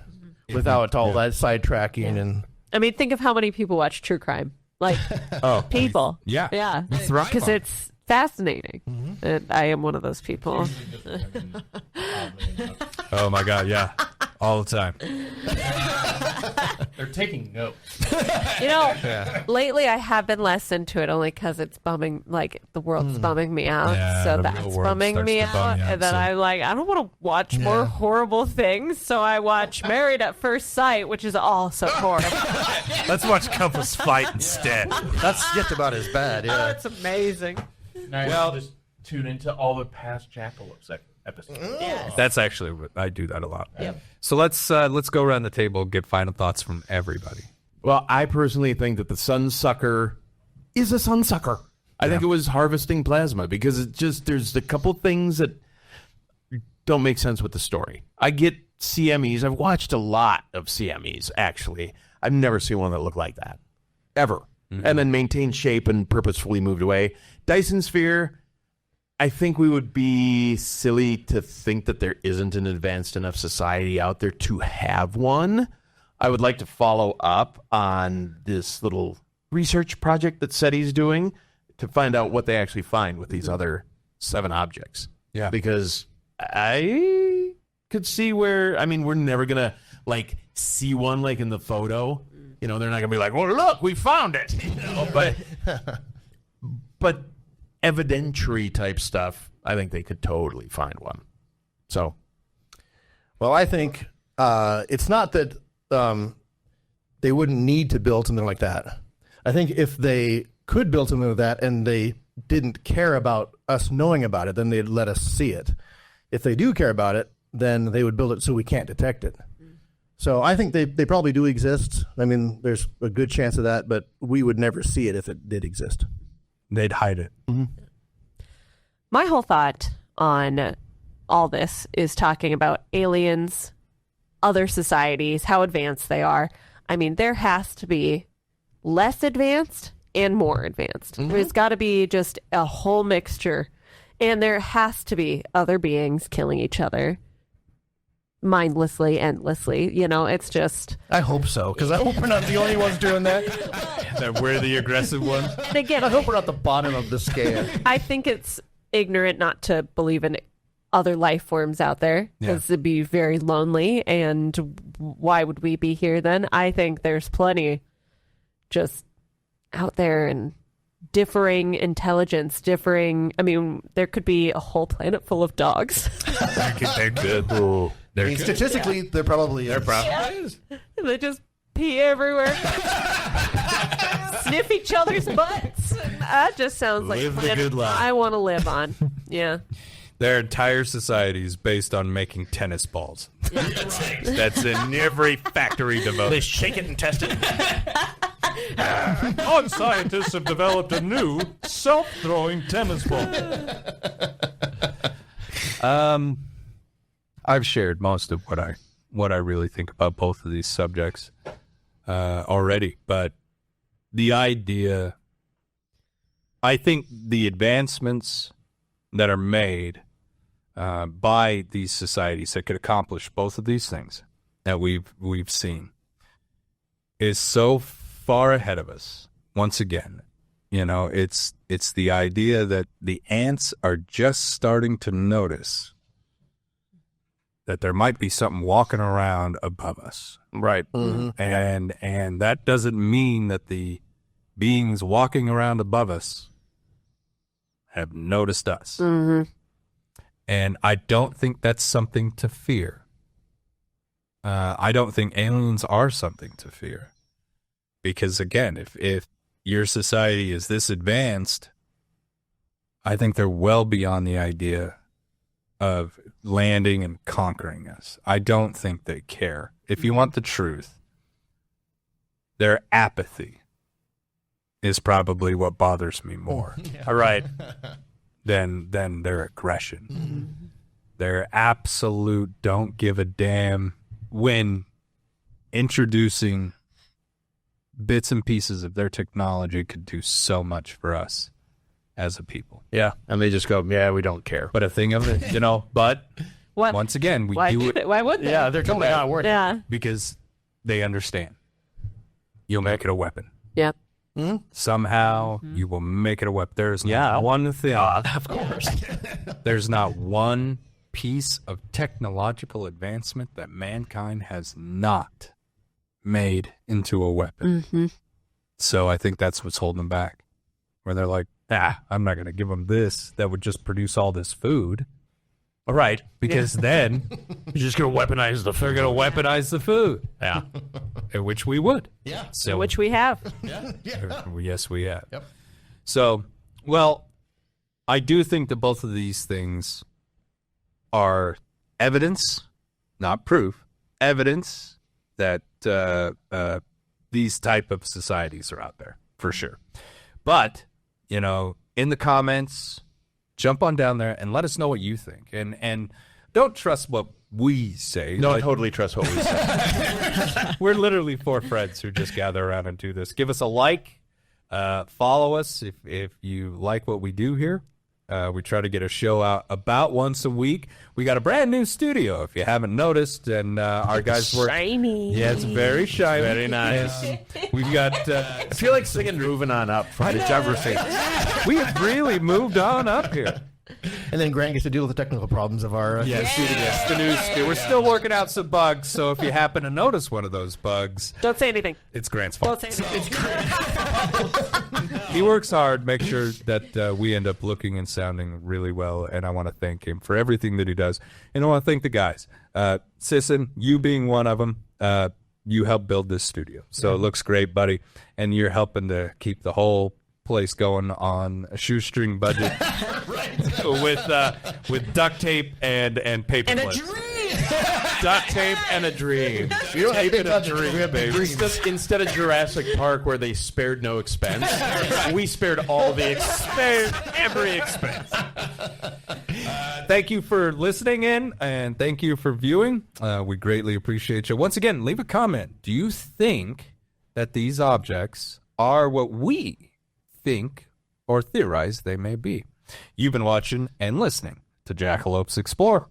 without all that sidetracking and. I mean, think of how many people watch true crime. Like, people. Yeah. Yeah. Thrive Because on it. it's fascinating. And I am one of those people. Oh my God, yeah. All the time. They're taking notes. Lately I have been less into it only because it's bumming, like, the world's bumming me out. Yeah, so the that's real world bumming starts me to bum out. you out, And then so- I'm like, I don't want to watch more horrible things. So I watch Married at First Sight, which is also horrible. Let's watch couples fight instead. That's just about as bad, Oh, yeah. it's amazing. Now well, just tune into all the past Jackalopes episodes. Yes. That's actually what I do that a lot. Yep. So let's go around the table, get final thoughts from everybody. Well, I personally think that the sunsucker is a sunsucker. I think it was harvesting plasma because it just there's a couple things that don't make sense with the story. I get CMEs. I've watched a lot of CMEs, actually. I've never seen one that looked like that, ever. And then maintained shape and purposefully moved away. Dyson sphere, I think we would be silly to think that there isn't an advanced enough society out there to have one. I would like to follow up on this little research project that SETI's doing to find out what they actually find with these other 7 objects. Yeah. Because I could see where, I mean, we're never going to, like, see one like in the photo. They're not going to be like, well, look, we found it. But evidentiary type stuff, I think they could totally find one. So, Well, I think it's not that they wouldn't need to build something like that. I think if they could build something like that and they didn't care about us knowing about it, then they'd let us see it. If they do care about it, then they would build it so we can't detect it. So I think they probably do exist. I mean, there's a good chance of that, but we would never see it if it did exist. They'd hide it. My whole thought on all this is talking about aliens, other societies, how advanced they are. I mean, there has to be less advanced and more advanced. There's got to be just a whole mixture. And there has to be other beings killing each other mindlessly, endlessly. It's just... I hope so, because I hope we're not the only ones doing that. That we're the aggressive ones. Again, I hope we're at the bottom of the scale. I think it's ignorant not to believe in other life forms out there, because it'd be very lonely, and why would we be here then? I think there's plenty just out there, and differing intelligence, I mean, there could be a whole planet full of dogs. They're good. I mean, statistically, there probably is. is. They just pee everywhere. Sniff each other's butts. That just sounds like Live a the planet good life. I want to live on. Yeah. Their entire society is based on making tennis balls. That's in every factory devoted. They shake it and test it. Our scientists have developed a new self-throwing tennis ball. I've shared most of what I really think about both of these subjects already, but the idea, I think the advancements that are made by these societies that could accomplish both of these things that we've seen is so far ahead of us. Once again, it's the idea that the ants are just starting to notice that there might be something walking around above us. Right. Mm-hmm. And that doesn't mean that the beings walking around above us have noticed us. Mm-hmm. And I don't think that's something to fear. I don't think aliens are something to fear. Because again, if your society is this advanced, I think they're well beyond the idea of landing and conquering us. I don't think they care. If you want the truth, their apathy is probably what bothers me more. All right. Than their aggression. Mm-hmm. Their absolute don't give a damn when introducing bits and pieces of their technology could do so much for us as a people. Yeah. And they just go, yeah, we don't care. But a thing of it, but What? once again, we Why do would it they? Why would they? Yeah, they're totally not worth it. Yeah. because they understand. You'll make it a weapon. Yeah. Somehow you will make it a weapon. There's not one thing. Of course. There's not one piece of technological advancement that mankind has not made into a weapon. Mm-hmm. So I think that's what's holding them back. Where they're like, I'm not going to give them this that would just produce all this food. All right. Because then You're just going to weaponize the they're food. going to weaponize the food. Yeah. Which we would. Yeah. So, Which we have. yes, we have. Yep. So, well, I do think that both of these things are evidence, not proof, evidence that these type of societies are out there, for sure. But, in the comments, jump on down there and let us know what you think. And don't trust what we say. No, I totally trust what we say. We're literally four friends who just gather around and do this. Give us a like. Follow us if you like what we do here. We try to get a show out about once a week. We got a brand new studio, if you haven't noticed, and our guys work. Shiny. Yeah, it's very shiny. Very nice. And we've got. I feel like singing Moving On Up from the Jeffersons. We have really moved on up here. And then Grant gets to deal with the technical problems of our Yes, the new studio. We're still working out some bugs, so if you happen to notice one of those bugs, Don't say anything. it's Grant's fault. Don't say anything. He works hard, make sure that we end up looking and sounding really well, and I want to thank him for everything that he does. And I want to thank the guys. Sisson, you being one of them, you helped build this studio. So it looks great, buddy. And you're helping to keep the whole place going on a shoestring budget with duct tape and paper clips. Duct tape and a dream. You don't have to touch dream, We have big baby. dreams. Instead of Jurassic Park, where they spared no expense, we spared all the expense. Every expense. Thank you for listening in, and thank you for viewing. We greatly appreciate you. Once again, leave a comment. Do you think that these objects are what we think or theorize they may be? You've been watching and listening to Jackalopes Explore.